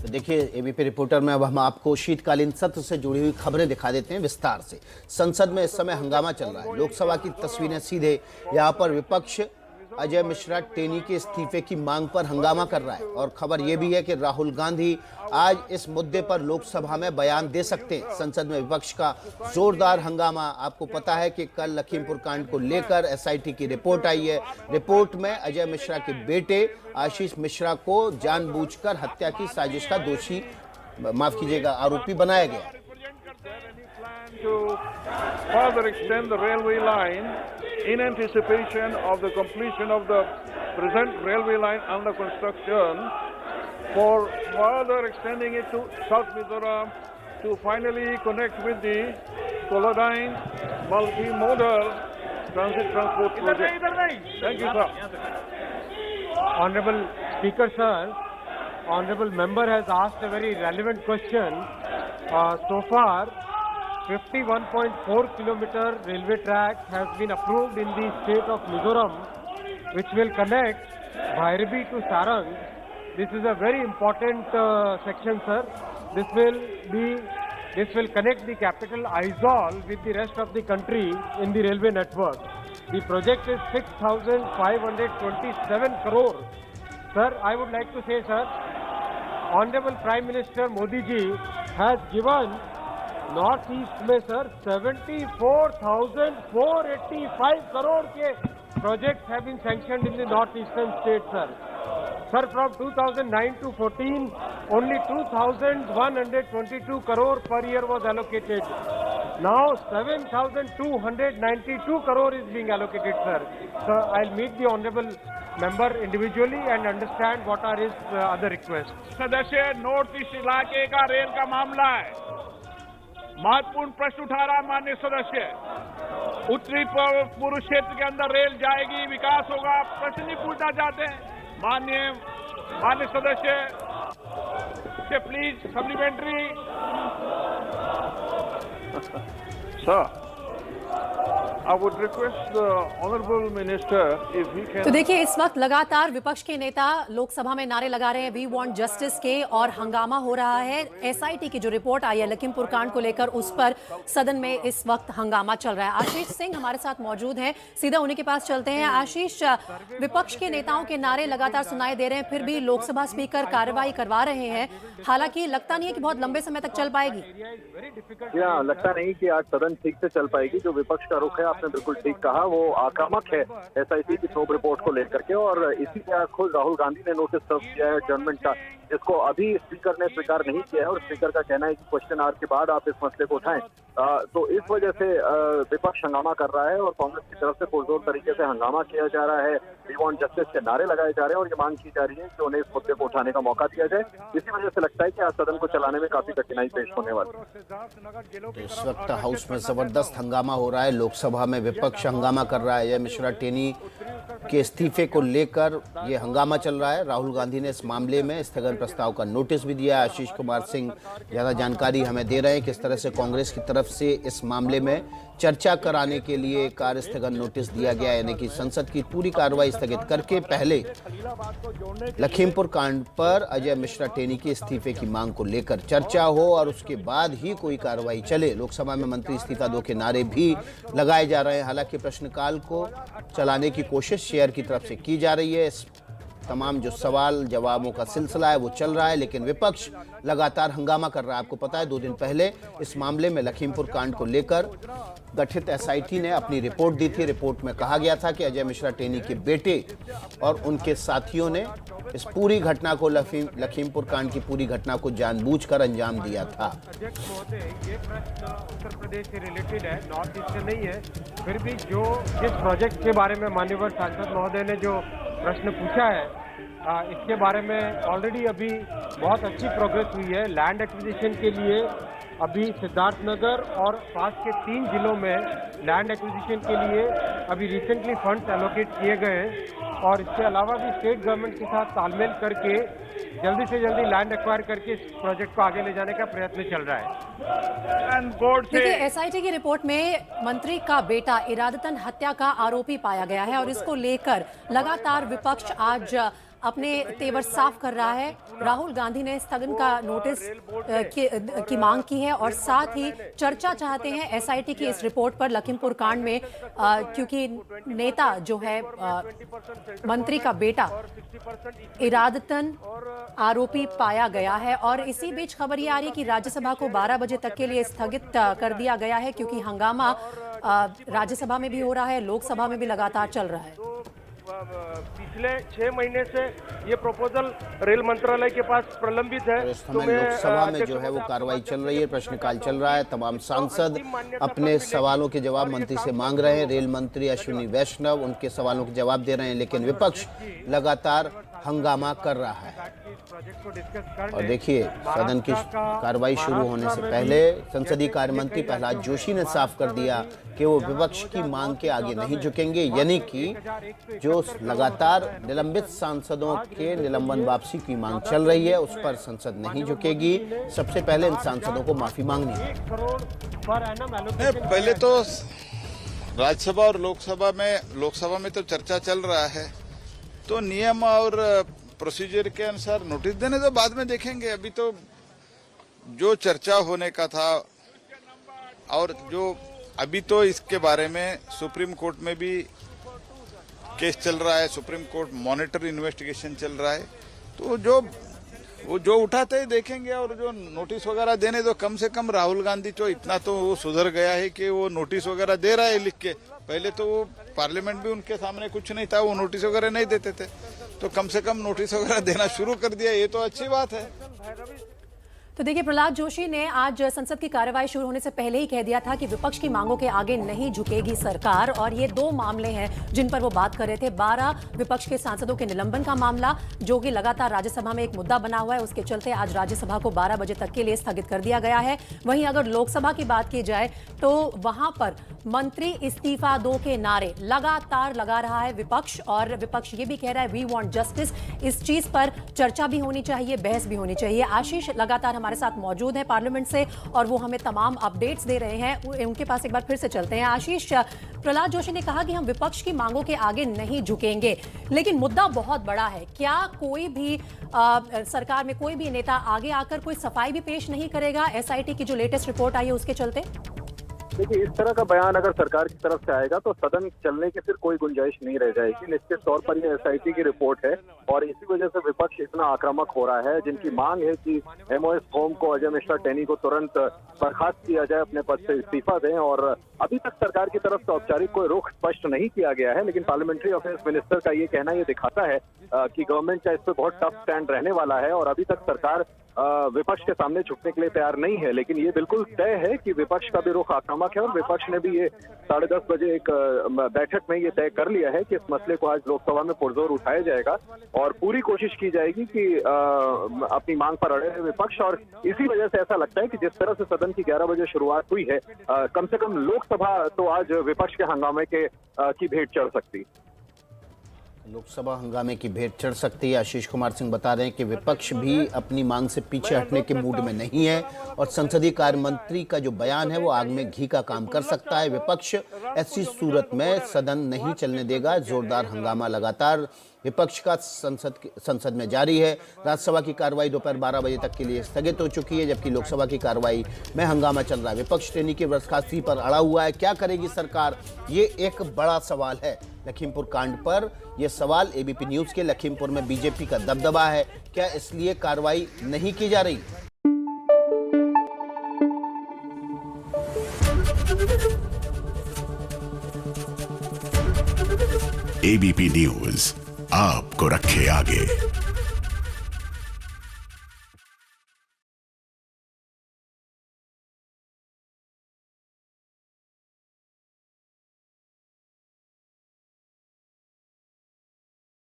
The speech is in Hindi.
तो देखिए एबीपी रिपोर्टर में अब हम आपको शीतकालीन सत्र से जुड़ी हुई खबरें दिखा देते हैं विस्तार से। संसद में इस समय हंगामा चल रहा है। लोकसभा की तस्वीरें सीधे यहाँ पर विपक्ष अजय मिश्रा टेनी के इस्तीफे की मांग पर हंगामा कर रहा है और खबर यह भी है कि राहुल गांधी आज इस मुद्दे पर लोकसभा में बयान दे सकते हैं। संसद में विपक्ष का जोरदार हंगामा। आपको पता है कि कल लखीमपुर कांड को लेकर एसआईटी की रिपोर्ट आई है। रिपोर्ट में अजय मिश्रा के बेटे आशीष मिश्रा को जानबूझकर हत्या की साजिश का दोषी, माफ कीजिएगा, आरोपी बनाया गया। To further extend the railway line in anticipation of the completion of the present railway line under construction, for further extending it to South Mizoram to finally connect with the Colodyne multimodal transit transport project. Thank you, sir. Honorable Speaker, sir, Honorable Member has asked a very relevant question. So far, 51.4 kilometer railway track has been approved in the state of Mizoram, which will connect Bhairabi to Sarang. This is a very important section, sir. This will connect the capital Aizawl with the rest of the country in the railway network. The project is 6,527 crore. Sir, I would like to say, sir, Honorable Prime Minister Modi ji has given north east में सर 74,485 करोड़ के projects have been sanctioned in the north eastern state, sir. Sir, from 2009 to 14, only 2,122 crore per year was allocated. Now 7,292 crore is being allocated, sir. So I'll meet the honorable member individually and understand what are his other requests. सदस्य नॉर्थ ईस्ट इलाके का रेल का मामला है, महत्वपूर्ण प्रश्न उठा रहा माननीय सदस्य। उत्तरी पूर्व क्षेत्र के अंदर रेल जाएगी, विकास होगा, प्रश्न नहीं पूछना चाहते हैं माननीय सदस्य से please supplementary. Sir, I would request the honorable minister if he can। तो देखिए इस वक्त लगातार विपक्ष के नेता लोकसभा में नारे लगा रहे हैं वी वांट जस्टिस के, और हंगामा हो रहा है। एसआईटी की जो रिपोर्ट आई है लखीमपुर कांड को लेकर, उस पर सदन में इस वक्त हंगामा चल रहा है। आशीष सिंह हमारे साथ मौजूद हैं, सीधा उन्हीं के पास चलते हैं। आशीष, विपक्ष के नेताओं के नारे लगातार सुनाई दे रहे हैं, फिर भी लोकसभा स्पीकर कार्रवाई करवा रहे हैं। हालांकि लगता नहीं है कि बहुत लंबे समय तक चल पाएगी। लगता नहीं कि आज सदन ठीक से चल पाएगी। जो विपक्ष का रुख है, आपने बिल्कुल ठीक कहा, वो आक्रामक है एसआईटी की प्रोब रिपोर्ट को लेकर के, और इसी पे खुद राहुल गांधी ने नोटिस सर्व किया है गवर्नमेंट का, जिसको अभी स्पीकर ने स्वीकार नहीं किया है, और स्पीकर का कहना है कि क्वेश्चन आवर के बाद आप इस मसले को उठाएं। तो इस वजह से विपक्ष हंगामा कर रहा है और कांग्रेस की तरफ से पुरजोर तरीके से हंगामा किया जा रहा है। वी वांट जस्टिस के नारे लगाए जा रहे हैं और ये मांग की जा रही है कि उन्हें इस मुद्दे को उठाने का मौका दिया जाए। इसी वजह से लगता है कि आज सदन को चलाने में काफी कठिनाई पेश होने वाली है। तो इस वक्त हाउस में जबरदस्त हंगामा हो रहा है। लोकसभा में विपक्ष हंगामा कर रहा है। अजय मिश्रा टेनी के इस्तीफे को लेकर ये हंगामा चल रहा है। राहुल गांधी ने इस मामले में स्थगन प्रस्ताव का नोटिस भी दिया है। आशीष कुमार सिंह ज्यादा जानकारी हमें दे रहे हैं किस तरह से कांग्रेस की तरफ से इस मामले में चर्चा कराने के लिए कार्य स्थगन नोटिस दिया गया, यानी कि संसद की पूरी कार्रवाई स्थगित करके पहले लखीमपुर कांड पर अजय मिश्रा टेनी के इस्तीफे की मांग को लेकर चर्चा हो और उसके बाद ही कोई कार्रवाई चले। लोकसभा में मंत्री इस्तीफा दो के नारे भी लगाए जा रहे हैं। हालांकि प्रश्नकाल को चलाने की कोशिश शेयर की तरफ से की जा रही है। तमाम जो सवाल जवाबों का सिलसिला है वो चल रहा है, लेकिन विपक्ष लगातार हंगामा कर रहा है। आपको पता है 2 दिन पहले इस मामले में लखीमपुर कांड को लेकर गठित एसआईटी ने अपनी रिपोर्ट दी थी। रिपोर्ट में कहा गया था कि अजय मिश्रा टेनी के बेटे और उनके साथियों ने इस पूरी घटना को, लखीमपुर कांड की पूरी घटना को जानबूझकर अंजाम दिया था। ये प्रश्न उत्तर प्रदेश से रिलेटेड है, नॉर्थ ईस्ट से नहीं है। फिर भी जिस प्रोजेक्ट के बारे में माननीय सांसद महोदय ने जो प्रश्न पूछा है, इसके बारे में ऑलरेडी अभी बहुत अच्छी प्रोग्रेस हुई है। लैंड एक्विजिशन के लिए अभी सिद्धार्थनगर और पास के 3 जिलों में लैंड एक्विजिशन के लिए अभी रिसेंटली फंड्स एलोकेट किए गए हैं, और इसके अलावा भी स्टेट गवर्नमेंट के साथ तालमेल करके जल्दी से जल्दी लैंड एक्वायर करके इस प्रोजेक्ट को आगे ले जाने का प्रयत्न चल रहा है। देखिए एसआईटी की रिपोर्ट में मंत्री का बेटा इरादतन हत्या का आरोपी पाया गया है, और इसको लेकर लगातार विपक्ष आज अपने तेवर साफ कर रहा है। राहुल गांधी ने स्थगन का नोटिस की मांग की है और साथ ही चर्चा चाहते हैं एसआईटी की इस रिपोर्ट पर लखीमपुर कांड में, क्योंकि नेता जो है मंत्री का बेटा इरादतन आरोपी पाया गया है। और इसी बीच खबर ये आ रही है कि राज्यसभा को 12 बजे तक के लिए स्थगित कर दिया गया है, क्योंकि हंगामा राज्यसभा में भी हो रहा है, लोकसभा में भी लगातार चल रहा है। पिछले 6 महीने से ये प्रपोजल रेल मंत्रालय के पास प्रलंबित है। इस समय लोकसभा में जो है वो कार्रवाई चल रही है, प्रश्नकाल चल रहा है। तमाम सांसद अपने सवालों के जवाब मंत्री से मांग रहे हैं। रेल मंत्री अश्विनी वैष्णव उनके सवालों के जवाब दे रहे हैं, लेकिन विपक्ष लगातार हंगामा कर रहा है। और देखिए, सदन की कार्रवाई शुरू होने से पहले संसदीय कार्य मंत्री प्रहलाद जोशी ने साफ कर दिया कि वो विपक्ष की मांग के आगे नहीं झुकेंगे, यानी कि जो लगातार निलंबित सांसदों के निलंबन वापसी की मांग चल रही है उस पर संसद नहीं झुकेगी। सबसे पहले इन सांसदों को माफी मांगनी है। पहले तो राज्यसभा और लोकसभा में तो चर्चा चल रहा है, तो नियम और प्रोसीजर के अनुसार नोटिस देने तो बाद में देखेंगे। अभी तो जो चर्चा होने का था, और जो अभी तो इसके बारे में सुप्रीम कोर्ट में भी केस चल रहा है, सुप्रीम कोर्ट मॉनिटर इन्वेस्टिगेशन चल रहा है, तो जो उठाते ही देखेंगे। और जो नोटिस वगैरह देने, तो कम से कम राहुल गांधी तो इतना तो वो सुधर गया है कि वो नोटिस वगैरह दे रहा है लिख के। पहले तो वो पार्लियामेंट भी उनके सामने कुछ नहीं था, वो नोटिस वगैरह नहीं देते थे, तो कम से कम नोटिस वगैरह देना शुरू कर दिया, ये तो अच्छी बात है। तो देखिए, प्रहलाद जोशी ने आज संसद की कार्यवाही शुरू होने से पहले ही कह दिया था कि विपक्ष की मांगों के आगे नहीं झुकेगी सरकार। और ये 2 मामले हैं जिन पर वो बात कर रहे थे। 12 विपक्ष के सांसदों के निलंबन का मामला, जो कि लगातार राज्यसभा में एक मुद्दा बना हुआ है, उसके चलते आज राज्यसभा को 12 बजे तक के लिए स्थगित कर दिया गया है। वहीं अगर लोकसभा की बात की जाए तो वहां पर मंत्री इस्तीफा दो के नारे लगातार लगा रहा है विपक्ष, और विपक्ष ये भी कह रहा है वी वांट जस्टिस। इस चीज पर चर्चा भी होनी चाहिए, बहस भी होनी चाहिए। आशीष लगातार हमारे साथ मौजूद है पार्लियामेंट से और वो हमें तमाम अपडेट्स दे रहे हैं। उनके पास एक बार फिर से चलते हैं। आशीष, प्रहलाद जोशी ने कहा कि हम विपक्ष की मांगों के आगे नहीं झुकेंगे, लेकिन मुद्दा बहुत बड़ा है। क्या कोई भी सरकार में कोई भी नेता आगे आकर कोई सफाई भी पेश नहीं करेगा एसआईटी की जो लेटेस्ट रिपोर्ट आई है उसके चलते? देखिए, इस तरह का बयान अगर सरकार की तरफ से आएगा तो सदन चलने की फिर कोई गुंजाइश नहीं रह जाएगी। निश्चित तौर पर ये एसआईटी की रिपोर्ट है और इसी वजह से विपक्ष इतना आक्रामक हो रहा है, जिनकी मांग है कि एमओएस होम को, अजय मिश्रा टेनी को तुरंत बर्खास्त किया जाए, अपने पद से इस्तीफा दें। और अभी तक सरकार की तरफ से औपचारिक कोई रुख स्पष्ट नहीं किया गया है, लेकिन पार्लियामेंट्री अफेयर्स मिनिस्टर का ये कहना ये दिखाता है कि गवर्नमेंट का इस पर बहुत टफ स्टैंड रहने वाला है और अभी तक सरकार विपक्ष के सामने झुकने के लिए तैयार नहीं है। लेकिन ये बिल्कुल तय है कि विपक्ष का भी रुख आक्रामक है और विपक्ष ने भी ये 10:30 बजे एक बैठक में ये तय कर लिया है कि इस मसले को आज लोकसभा में पुरजोर उठाया जाएगा और पूरी कोशिश की जाएगी कि अपनी मांग पर अड़े रहे विपक्ष। और इसी वजह से ऐसा लगता है कि जिस तरह से सदन की 11 बजे शुरुआत हुई है, कम से कम लोकसभा तो आज विपक्ष के हंगामे की भेंट चढ़ सकती। लोकसभा हंगामे की भेंट चढ़ सकती है। आशीष कुमार सिंह बता रहे हैं कि विपक्ष भी अपनी मांग से पीछे हटने के मूड में नहीं है और संसदीय कार्य मंत्री का जो बयान है वो आग में घी का काम कर सकता है। विपक्ष ऐसी सूरत में सदन नहीं चलने देगा। जोरदार हंगामा लगातार विपक्ष का संसद में जारी है। राज्यसभा की कार्रवाई दोपहर 12 बजे तक के लिए स्थगित हो चुकी है, जबकि लोकसभा की कार्रवाई में हंगामा चल रहा है। विपक्ष टेनी की बर्खास्तगी पर अड़ा हुआ है। क्या करेगी सरकार, ये एक बड़ा सवाल है। लखीमपुर कांड पर यह सवाल एबीपी न्यूज के लखीमपुर में बीजेपी का दबदबा है, क्या इसलिए कार्रवाई नहीं की जा रही? एबीपी न्यूज आपको रखे आगे।